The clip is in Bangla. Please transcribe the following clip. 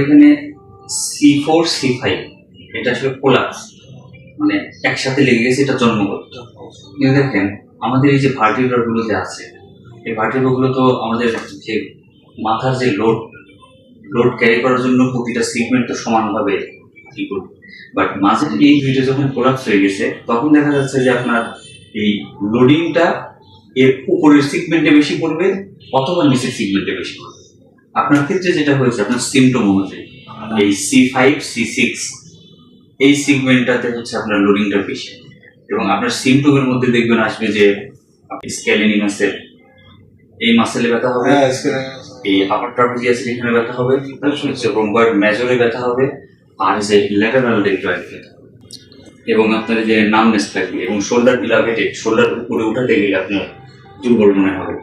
এখানে C4 C5 এটা আসলে কোলাপস, মানে একসাথে লেগে গেছে, এটা জন্মগত। কিন্তু দেখেন আমাদের এই যে ভার্টিব্রা গুলো যে আছে, এই ভার্টিব্রা গুলো তো আমাদের যে মাথার যে লোড ক্যারি করার জন্য প্রতিটা সিগমেন্ট তো সমানভাবে কি করবে, বাট মাঝে এই দুইটা যখন কোলাপস হয়ে গেছে তখন দেখা যাচ্ছে যে আপনার এই লোডিংটা এর উপরের সিগমেন্টে বেশি পড়বে অথবা নিচের সিগমেন্টে বেশি পড়বে। আপনার ক্ষেত্রে যেটা হয়েছে আপনার সিমটম অনুযায়ী এই C5 C6 এই সিগমেন্টটাতে হচ্ছে আপনার লোডিংটা বেশি, এবং আপনার সিমটমের মধ্যে দেখবেন আসবে যে আপনি স্ক্যালিনি মাসেল, এই মাসেলে ব্যথা হবে, এই আপার ট্রাপিজিয়াসের এখানে ব্যথা হবে, হচ্ছে রোম্বয়েড মেজরে ব্যথা হবে, আর যে ল্যাটারাল ডেলটয়েড ব্যথা হবে, এবং আপনার যে নামনেস থাকবে, এবং শোল্ডার ইলাভেটেড, শোল্ডার উপরে উঠাতে গেলে আপনার দুর্বল মনে হবে।